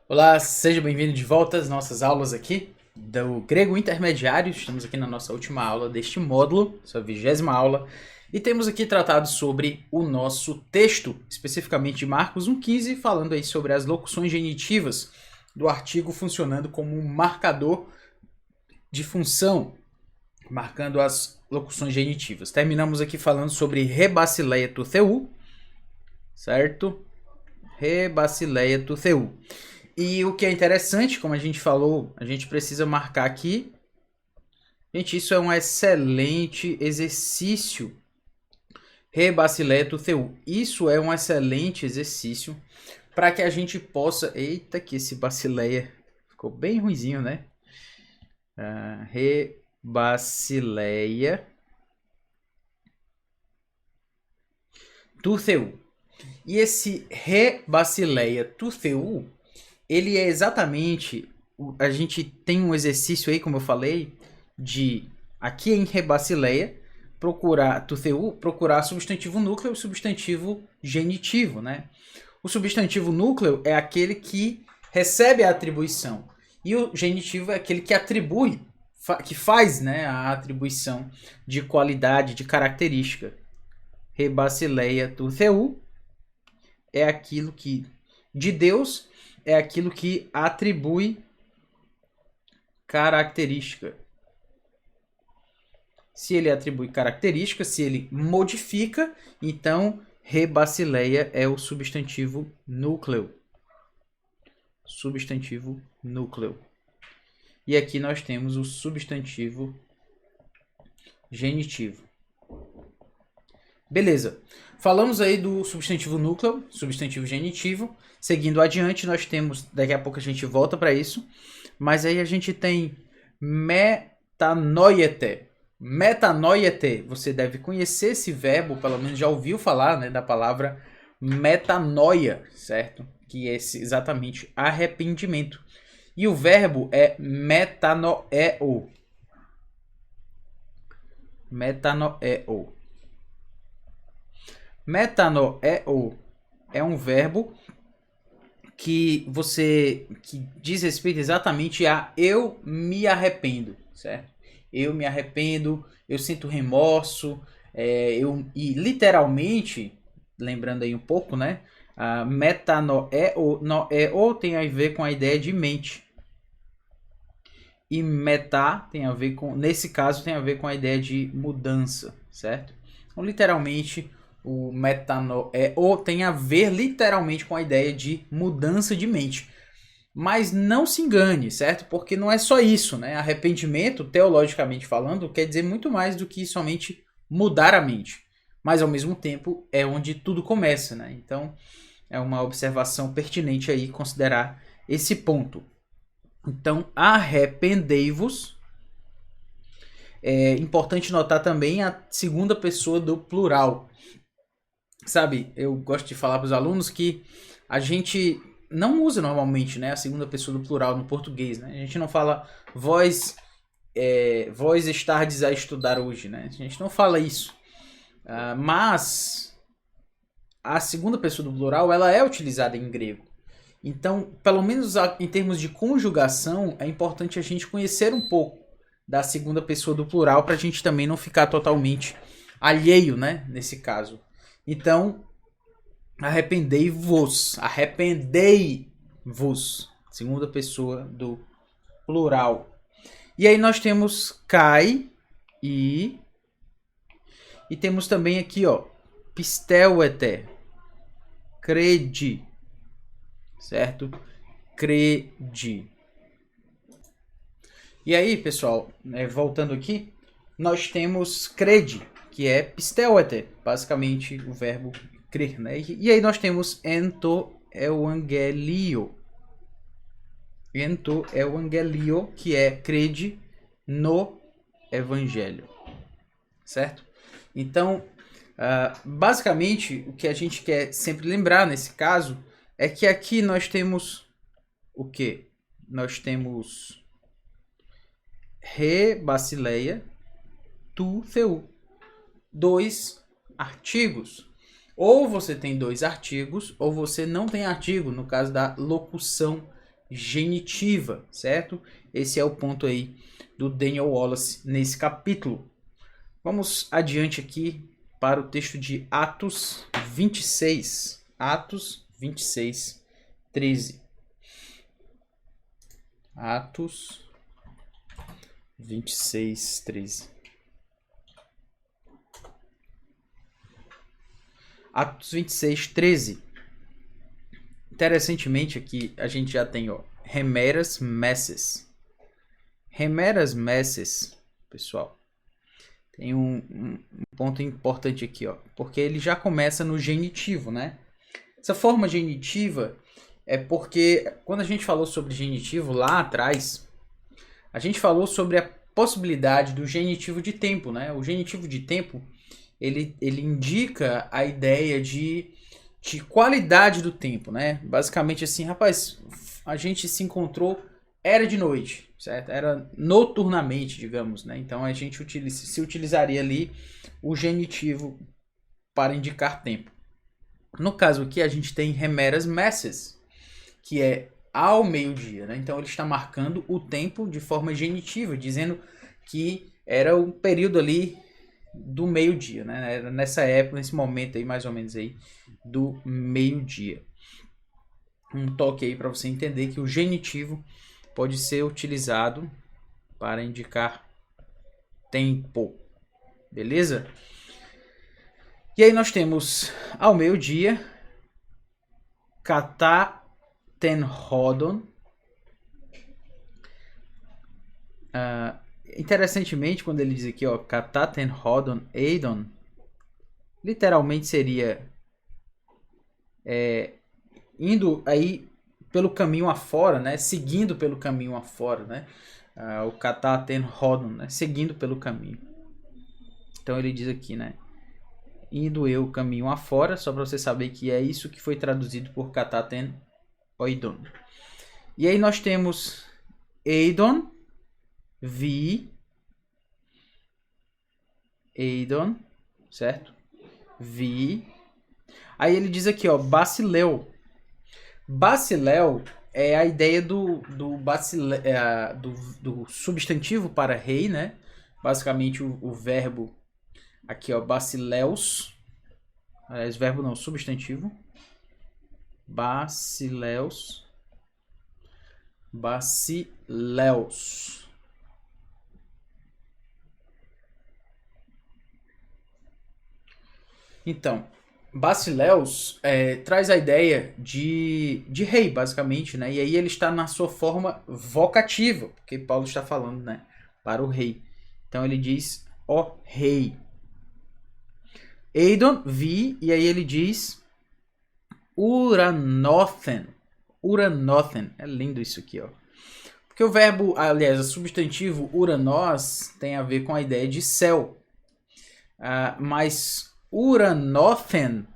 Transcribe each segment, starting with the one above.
Olá, seja bem-vindo de volta às nossas aulas aqui do grego intermediário. Estamos aqui na nossa última aula deste módulo, sua 20ª aula, e temos aqui tratado sobre o nosso texto, especificamente de Marcos 1,15, falando aí sobre as locuções genitivas do artigo funcionando como um marcador de função, marcando as locuções genitivas. Terminamos aqui falando sobre rebasileia tu theu, certo? Rebasileia tu theu. E o que é interessante, como a gente falou, a gente precisa marcar aqui. Gente, isso é um excelente exercício. Rebasileto theu. Isso é um excelente exercício para que a gente possa... Eita, que esse basileia ficou bem ruizinho, né? Rebasileia tu theu. E esse rebasileia tu theu, ele é exatamente... A gente tem um exercício aí, como eu falei, de aqui em rebasileia procurar tutheu, procurar substantivo núcleo e substantivo genitivo, né? O substantivo núcleo é aquele que recebe a atribuição e o genitivo é aquele que atribui, que faz, né, a atribuição de qualidade, de característica. Rebasileia tutheu é aquilo que de Deus é aquilo que atribui característica. Se ele atribui característica, se ele modifica, então rebasileia é o substantivo núcleo. Substantivo núcleo. E aqui nós temos o substantivo genitivo. Beleza. Falamos aí do substantivo núcleo, substantivo genitivo. Seguindo adiante, nós temos, daqui a pouco a gente volta para isso, mas aí a gente tem metanoiete. Metanoiete, você deve conhecer esse verbo, pelo menos já ouviu falar, né, da palavra metanoia, certo? Que é exatamente arrependimento. E o verbo é metanoeo. Metanoeo. Metanoeo é um verbo que diz respeito exatamente a eu me arrependo, certo? Eu me arrependo, eu sinto remorso, e literalmente, lembrando aí um pouco, né? A metanoeo, noeo tem a ver com a ideia de mente. E meta tem a ver com, nesse caso, tem a ver com a ideia de mudança, certo? Então, literalmente, o metanoeo tem a ver literalmente com a ideia de mudança de mente. Mas não se engane, certo? Porque não é só isso, né? Arrependimento, teologicamente falando, quer dizer muito mais do que somente mudar a mente. Mas ao mesmo tempo é onde tudo começa, né? Então é uma observação pertinente aí considerar esse ponto. Então, arrependei-vos. É importante notar também a segunda pessoa do plural. Sabe, eu gosto de falar para os alunos que a gente não usa normalmente, né, a segunda pessoa do plural no português, né? A gente não fala vós, vós estardes a estudar hoje, né? A gente não fala isso. Mas a segunda pessoa do plural, ela é utilizada em grego. Então, pelo menos em termos de conjugação, é importante a gente conhecer um pouco da segunda pessoa do plural para a gente também não ficar totalmente alheio, né, nesse caso. Então, arrependei-vos, arrependei-vos, segunda pessoa do plural. E aí nós temos cai e temos também aqui, ó, pisteuete, crede, certo? Crede. E aí, pessoal, voltando aqui, nós temos crede, que é pisteuete, basicamente o verbo crer, né? E aí nós temos ento evangelio. Ento evangelio, que é crede no evangelho, certo? Então, basicamente, o que a gente quer sempre lembrar nesse caso é que aqui nós temos o quê? Nós temos rebasileia, tu, theu. Dois artigos. Ou você tem dois artigos, ou você não tem artigo, no caso da locução genitiva, certo? Esse é o ponto aí do Daniel Wallace nesse capítulo. Vamos adiante aqui para o texto de Atos 26. Atos 26, 13. Atos 26, 13. Atos 26, 13. Interessantemente aqui a gente já tem, ó, Hemeras Messes. Hemeras Messes, pessoal, tem um ponto importante aqui, ó, porque ele já começa no genitivo, né? Essa forma genitiva é porque quando a gente falou sobre genitivo lá atrás, a gente falou sobre a possibilidade do genitivo de tempo, né? O genitivo de tempo, ele indica a ideia de qualidade do tempo, né? Basicamente assim, rapaz, a gente se encontrou, era de noite, certo? Era noturnamente, digamos, né? Então a gente se utilizaria ali o genitivo para indicar tempo. No caso aqui a gente tem Hemeras Messes, que é ao meio-dia, né? Então ele está marcando o tempo de forma genitiva, dizendo que era o período ali do meio-dia, né? Era nessa época, nesse momento aí, mais ou menos aí, do meio-dia. Um toque aí para você entender que o genitivo pode ser utilizado para indicar tempo, beleza? E aí nós temos ao meio-dia, Kata Tenhodon. Interessantemente, quando ele diz aqui, ó, Kata Tenhodon Eidon, literalmente seria indo aí pelo caminho afora, né? Seguindo pelo caminho afora, né? O Kata Tenhodon, né? Seguindo pelo caminho. Então ele diz aqui, né? Indo eu caminho afora, só para você saber que é isso que foi traduzido por Kata Tenhodon. E aí nós temos Eidon, vi, Eidon, certo? Vi. Aí ele diz aqui, ó, Basileu. Basileu é a ideia do substantivo para rei, né? Basicamente o verbo aqui, ó, basileus. Aliás, verbo não, substantivo. Basileus. Basileus. Então, Basileus traz a ideia de rei, basicamente, né? E aí ele está na sua forma vocativa, porque Paulo está falando, né, para o rei. Então ele diz, ó rei. Eidon, vi, e aí ele diz Uranothen. Uranothen, é lindo isso aqui, ó. Porque o verbo, aliás, o substantivo uranos tem a ver com a ideia de céu. Mas Uranothen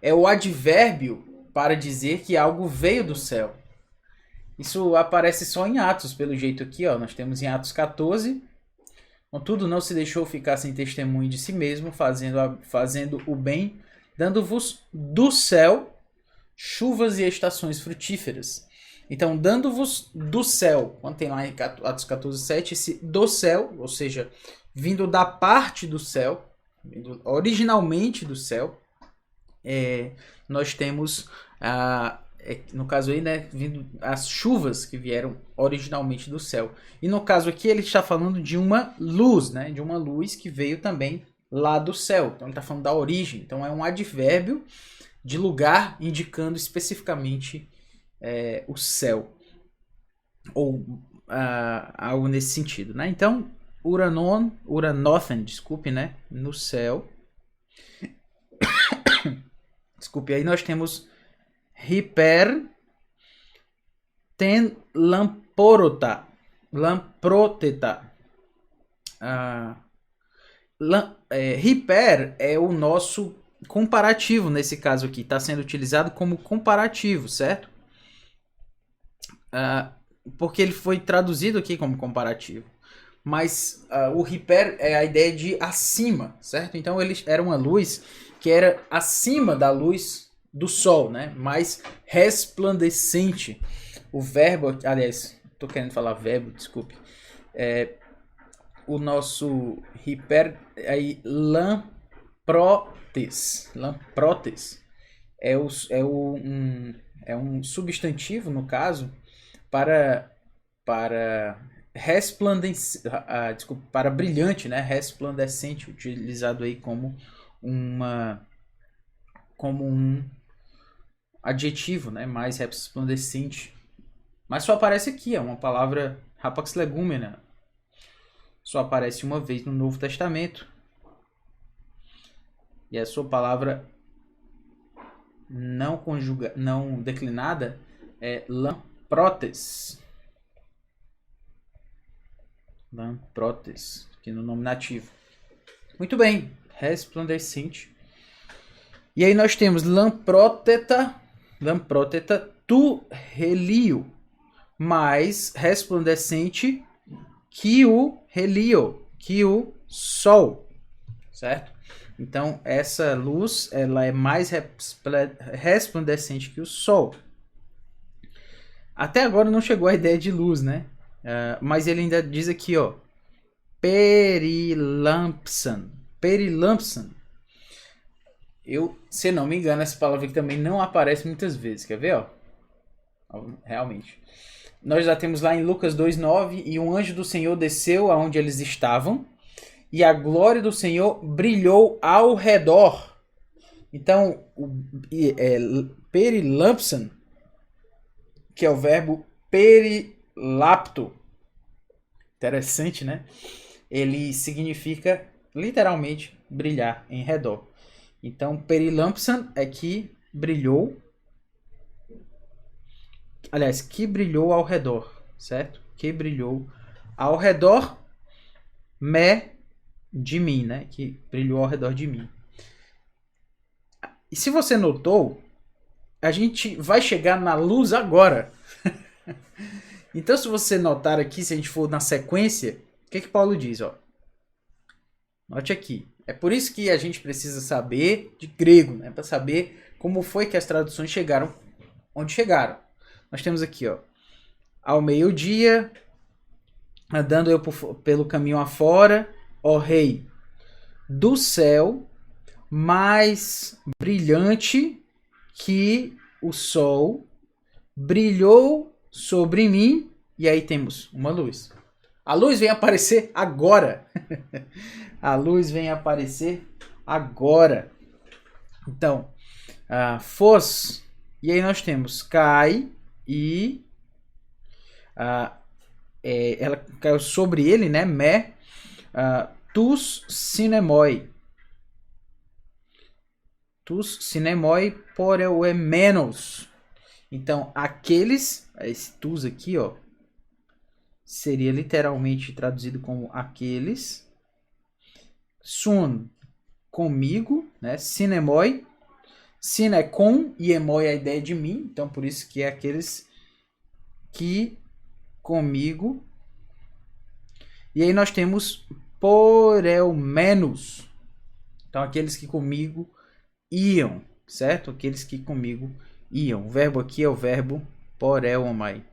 é o advérbio para dizer que algo veio do céu. Isso aparece só em Atos, pelo jeito aqui, ó. Nós temos em Atos 14. Contudo, não se deixou ficar sem testemunho de si mesmo, fazendo o bem, dando-vos do céu chuvas e estações frutíferas. Então, dando-vos do céu, quando tem lá em Atos 14, 7, esse do céu, ou seja, vindo da parte do céu, vindo originalmente do céu, nós temos, no caso aí, né, vindo as chuvas que vieram originalmente do céu. E no caso aqui ele está falando de uma luz, né, de uma luz que veio também lá do céu. Então ele está falando da origem. Então é um advérbio de lugar indicando especificamente o céu. Ou algo nesse sentido, né? Então, Uranothen, desculpe, né? No céu. Desculpe, aí nós temos Hiper Ten Lamproteta. Hiper é o nosso comparativo nesse caso aqui. Está sendo utilizado como comparativo, certo? Porque ele foi traduzido aqui como comparativo. Mas o hiper é a ideia de acima, certo? Então ele era uma luz que era acima da luz do sol, né? Mais resplandecente. O verbo, aliás, tô querendo falar verbo, desculpe. O nosso aí, lamprotes. Lamprotes é um substantivo, no caso, para desculpa, para brilhante, né? Resplandecente, utilizado aí como um adjetivo, né? Mais resplandecente. Mas só aparece aqui, é uma palavra rapax legumena. Só aparece uma vez no Novo Testamento. E a sua palavra não declinada é lamprotes. Lamprotes, aqui no nominativo. Muito bem, resplandecente. E aí nós temos lamproteta tu helio, mais resplandecente que o helio, que o sol, certo? Então essa luz ela é mais resplandecente que o sol. Até agora não chegou a ideia de luz, né? Mas ele ainda diz aqui, ó, perilampsan. Perilampsan. Se não me engano, essa palavra aqui também não aparece muitas vezes. Quer ver, ó? Realmente. Nós já temos lá em Lucas 2:9, e um anjo do Senhor desceu aonde eles estavam, e a glória do Senhor brilhou ao redor. Então, perilampsan, que é o verbo perilapto. Interessante, né? Ele significa literalmente brilhar em redor. Então, perilampsan é que brilhou. Aliás, que brilhou ao redor, certo? Que brilhou ao redor de mim, né? Que brilhou ao redor de mim. E se você notou, a gente vai chegar na luz agora. Então, se você notar aqui, se a gente for na sequência, o que Paulo diz? Ó? Note aqui. É por isso que a gente precisa saber de grego, né? Para saber como foi que as traduções chegaram onde chegaram. Nós temos aqui, ó, ao meio-dia, andando eu pelo caminho afora, ó rei do céu, mais brilhante que o sol, brilhou sobre mim, e aí temos uma luz. A luz vem aparecer agora. A luz vem aparecer agora. Então, fos, e aí nós temos cai, e ela caiu sobre ele, né? Tus sinemoi. Tus sinemoi poreuemenos. Então, esse tus aqui, ó, seria literalmente traduzido como aqueles. Sun, comigo, né? Sinemoi. Sin é com e emoi é a ideia de mim. Então, por isso que é aqueles que comigo. E aí nós temos poreumenos. Então, aqueles que comigo iam, certo? Aqueles que comigo iam. O verbo aqui é o verbo poreomai.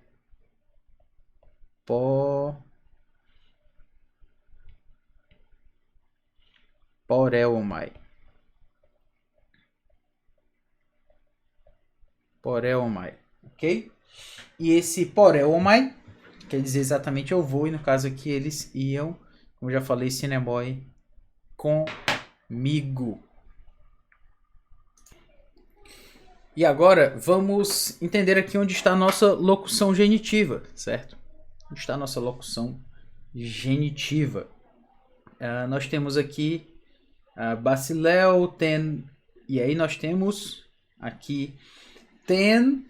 Poreomai. Poreomai. Ok? E esse poreomai quer dizer exatamente eu vou, e no caso aqui eles iam, como já falei, sinemoi, comigo. E agora vamos entender aqui onde está a nossa locução genitiva, certo? Onde está a nossa locução genitiva? Nós temos aqui Basileus ten, e aí nós temos aqui ten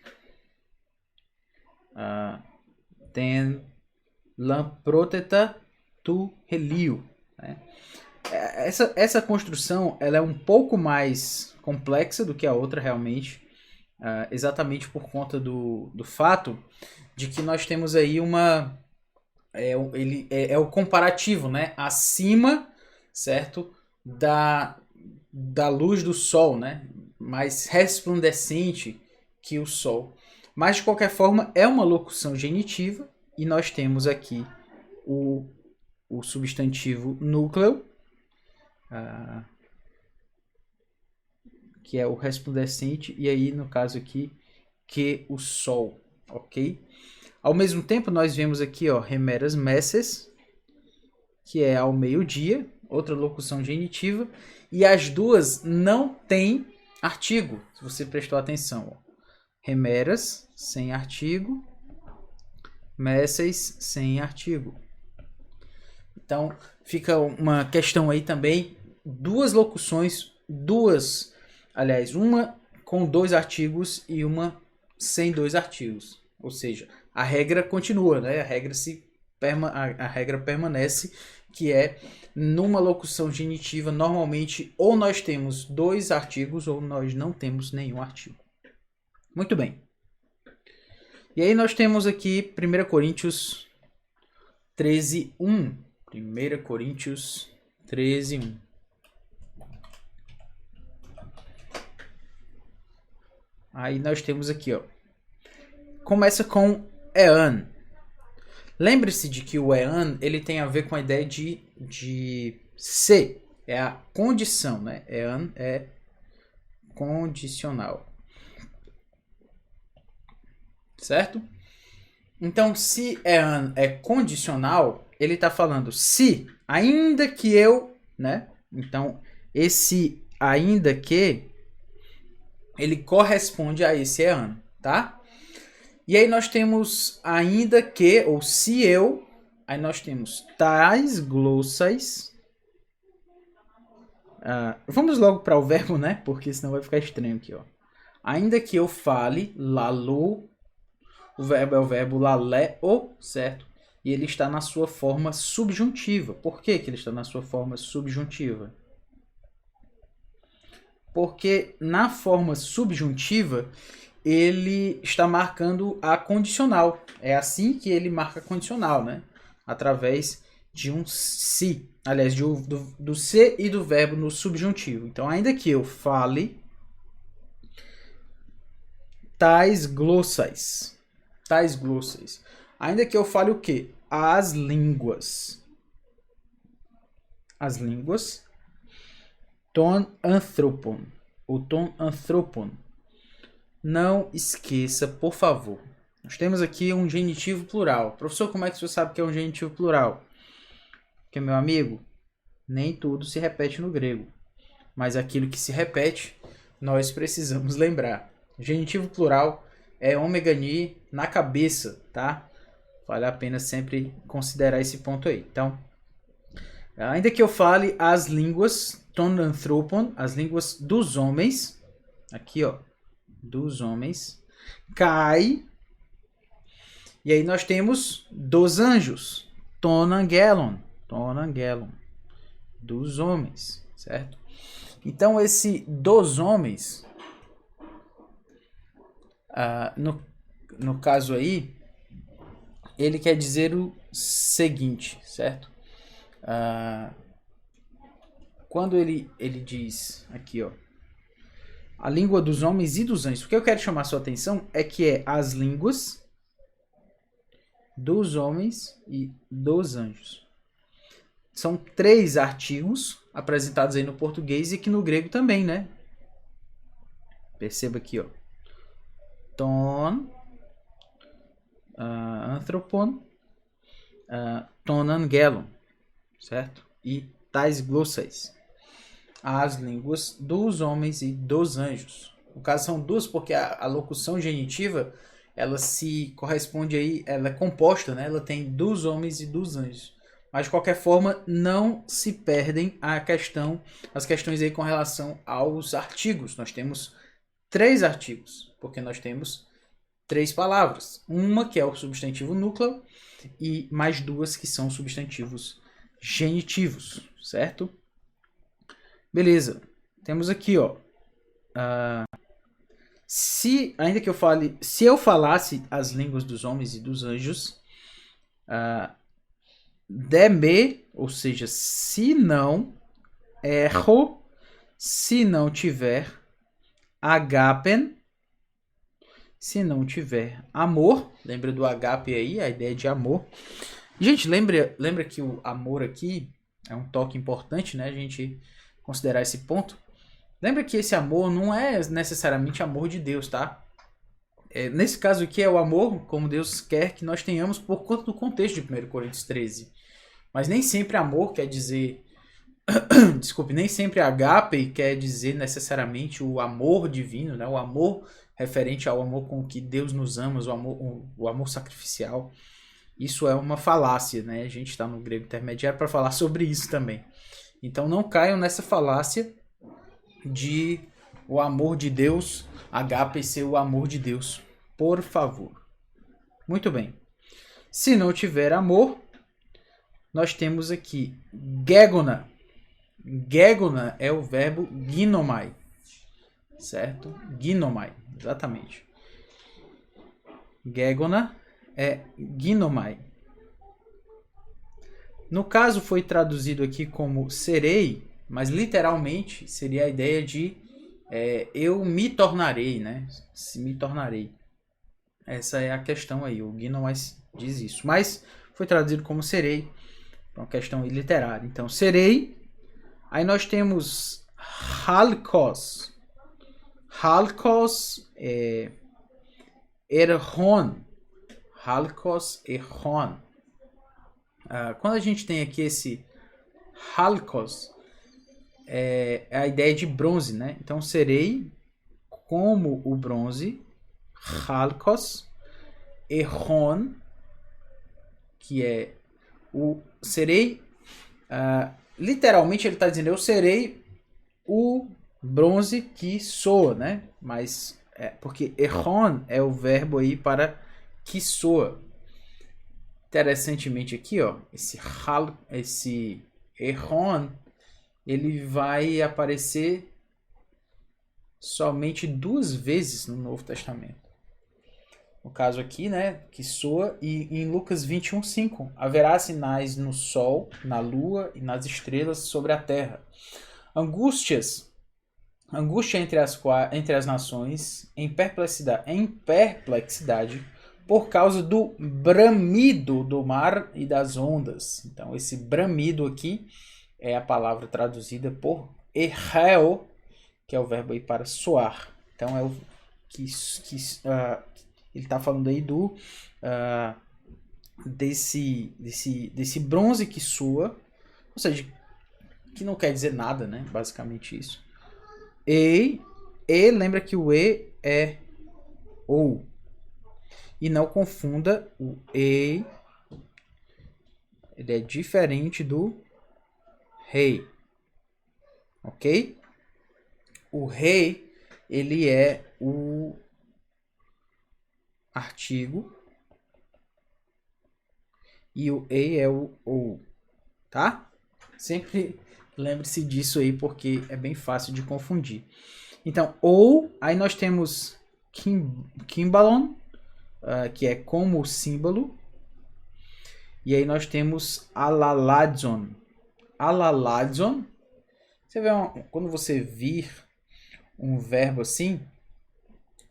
lamproteta tu helio, né? Essa construção ela é um pouco mais complexa do que a outra realmente, exatamente por conta do fato de que nós temos aí ele é o comparativo, né? Acima, certo? Da luz do sol, né? Mais resplandecente que o sol. Mas, de qualquer forma, é uma locução genitiva. E nós temos aqui o substantivo núcleo, que é o resplandecente. E aí, no caso aqui, que o sol, ok? Ao mesmo tempo, nós vemos aqui, ó, remeras messes, que é ao meio-dia, outra locução genitiva. E as duas não têm artigo, se você prestou atenção. Ó. Remeras, sem artigo. Messes, sem artigo. Então, fica uma questão aí também. Duas locuções, uma com 2 artigos e uma sem 2 artigos. Ou seja, a regra continua, né? A regra permanece, que é numa locução genitiva, normalmente ou nós temos 2 artigos ou nós não temos nenhum artigo. Muito bem. E aí nós temos aqui 1 Coríntios 13, 1. 1 Coríntios 13, 1. Aí nós temos aqui, ó. Começa com ean. Lembre-se de que o ean, ele tem a ver com a ideia de ser. É a condição, né? Ean é condicional. Certo? Então, se ean é condicional, ele está falando se, ainda que eu, né? Então, esse ainda que, ele corresponde a esse ean, tá? E aí nós temos ainda que, ou se eu, aí nós temos tais glossas. Vamos logo para o verbo, né? Porque senão vai ficar estranho aqui, ó. Ainda que eu fale, lalu, o verbo é o verbo laleo, certo? E ele está na sua forma subjuntiva. Por que ele está na sua forma subjuntiva? Porque na forma subjuntiva, ele está marcando a condicional. É assim que ele marca a condicional, né? Através de um se. Aliás, do se e do verbo no subjuntivo. Então, ainda que eu fale tais glossas. Tais glossas. Ainda que eu fale o quê? As línguas. As línguas. Ton anthropon. O ton anthropon. Não esqueça, por favor. Nós temos aqui um genitivo plural. Professor, como é que você sabe que é um genitivo plural? Porque, meu amigo, nem tudo se repete no grego. Mas aquilo que se repete, nós precisamos lembrar. Genitivo plural é ômega ni na cabeça, tá? Vale a pena sempre considerar esse ponto aí. Então, ainda que eu fale as línguas, ton anthropon, as línguas dos homens, aqui ó, dos homens, cai, e aí nós temos dos anjos, ton angelon, dos homens, certo? Então esse dos homens, no caso aí, ele quer dizer o seguinte, certo? Quando ele diz aqui, ó, a língua dos homens e dos anjos, o que eu quero chamar a sua atenção é que é as línguas dos homens e dos anjos. São 3 artigos apresentados aí no português e que no grego também, né? Perceba aqui, ó. Ton, anthropon, ton angelon, certo? E tais glossas. As línguas dos homens e dos anjos. No caso são duas porque a locução genitiva, ela se corresponde aí, ela é composta, né? Ela tem dos homens e dos anjos. Mas de qualquer forma, não se perdem as questões aí com relação aos artigos. Nós temos 3 artigos, porque nós temos 3 palavras. Uma que é o substantivo núcleo e mais 2 que são substantivos genitivos, certo? Beleza. Temos aqui, ó. Ainda que eu fale, se eu falasse as línguas dos homens e dos anjos, deme, ou seja, se não, erro, se não tiver, agapen, Se não tiver amor, lembra do agape aí, a ideia de amor. Gente, lembra que o amor aqui é um toque importante, né? A gente considerar esse ponto. Lembra que esse amor não é necessariamente amor de Deus, tá? Nesse caso aqui é o amor como Deus quer que nós tenhamos por conta do contexto de 1 Coríntios 13. Mas nem sempre amor quer dizer... Desculpe, nem sempre agape quer dizer necessariamente o amor divino, né? O amor referente ao amor com que Deus nos ama, o amor sacrificial. Isso é uma falácia, né? A gente está no grego intermediário para falar sobre isso também. Então não caiam nessa falácia de o amor de Deus, agape ser o amor de Deus, por favor. Muito bem. Se não tiver amor, nós temos aqui gegona. Gegona é o verbo ginomai, certo? Ginomai, exatamente. Gegona é ginomai. No caso foi traduzido aqui como serei, mas literalmente seria a ideia de eu me tornarei, né? Se me tornarei. Essa é a questão aí. O ginomai diz isso, mas foi traduzido como serei, é uma questão literária. Então serei. Aí nós temos halkos. Halkos é erhon. Halkos erhon. Quando a gente tem aqui esse halkos, é a ideia de bronze, né? Então serei como o bronze, halkos, erhon, que é o serei. Literalmente ele está dizendo eu serei o bronze que soa, né? Mas porque erron é o verbo aí para que soa. Interessantemente aqui, ó, esse erron, ele vai aparecer somente 2 vezes no Novo Testamento. No caso aqui, né, que soa, e em Lucas 21:5, haverá sinais no sol, na lua e nas estrelas sobre a terra. Angústia entre as nações, em perplexidade, por causa do bramido do mar e das ondas. Então, esse bramido aqui é a palavra traduzida por erreo, que é o verbo aí para soar. Então, é o que ele está falando aí desse bronze que soa, ou seja, que não quer dizer nada, né? Basicamente isso. Lembra que o é ou. E não confunda o ele é diferente do rei. Ok? O rei, ele é o artigo e o é o ou, tá? Sempre lembre-se disso aí porque é bem fácil de confundir. Então, ou, aí nós temos kimbalon, que é como símbolo. E aí nós temos alaladzon. Alaladzon, você vê quando você vir um verbo assim,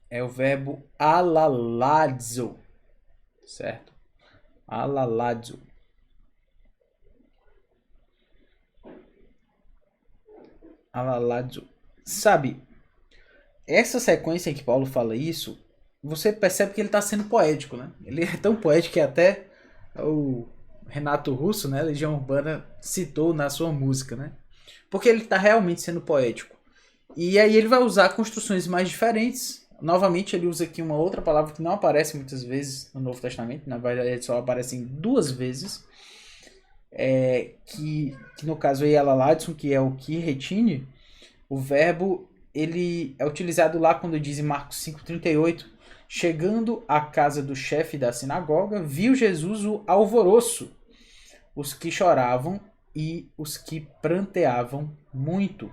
é o verbo alaladzo, certo? Alaladzo. Alaladzo. Sabe, essa sequência em que Paulo fala isso, você percebe que ele está sendo poético, né? Ele é tão poético que até o Renato Russo, né, Legião Urbana, citou na sua música, né? Porque ele está realmente sendo poético. E aí ele vai usar construções mais diferentes. Novamente ele usa aqui uma outra palavra que não aparece muitas vezes no Novo Testamento, na verdade só aparece 2 vezes. Que no caso aí é alaladson, que é o que retine, o verbo ele é utilizado lá quando diz em Marcos 5,38, chegando à casa do chefe da sinagoga, viu Jesus o alvoroço, os que choravam e os que pranteavam muito,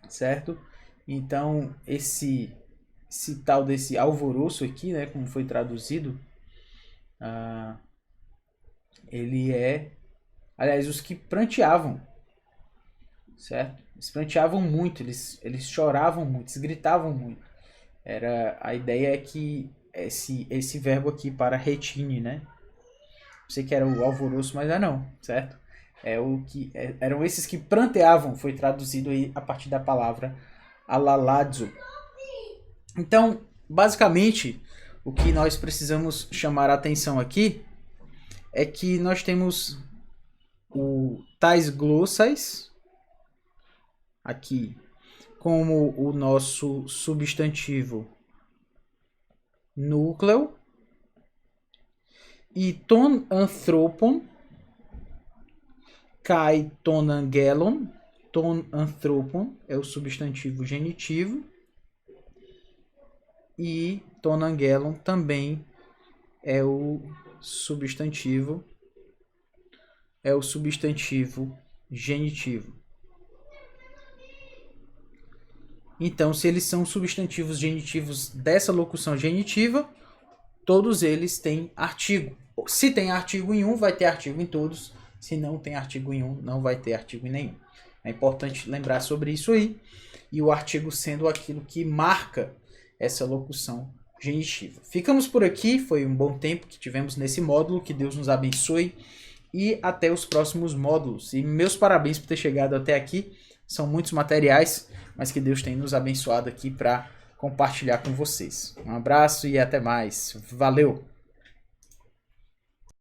certo? Então, esse tal desse alvoroço aqui, né, como foi traduzido, ele é, aliás, os que pranteavam, certo? Eles pranteavam muito, eles choravam muito, eles gritavam muito. A ideia é que esse verbo aqui para retine, né? Sei que era o alvoroço, mas não, certo? Eram esses que pranteavam, foi traduzido aí a partir da palavra alaladzo. Então, basicamente, o que nós precisamos chamar a atenção aqui é que nós temos tais glossais aqui como o nosso substantivo núcleo e ton anthropon kai ton angelon. Ton anthropon é o substantivo genitivo e ton angelon também é o substantivo genitivo. Então, se eles são substantivos genitivos dessa locução genitiva, todos eles têm artigo. Se tem artigo em um, vai ter artigo em todos. Se não tem artigo em um, não vai ter artigo em nenhum. É importante lembrar sobre isso aí. E o artigo sendo aquilo que marca essa locução genitiva. Ficamos por aqui. Foi um bom tempo que tivemos nesse módulo. Que Deus nos abençoe. E até os próximos módulos. E meus parabéns por ter chegado até aqui. São muitos materiais, mas que Deus tem nos abençoado aqui para compartilhar com vocês. Um abraço e até mais. Valeu!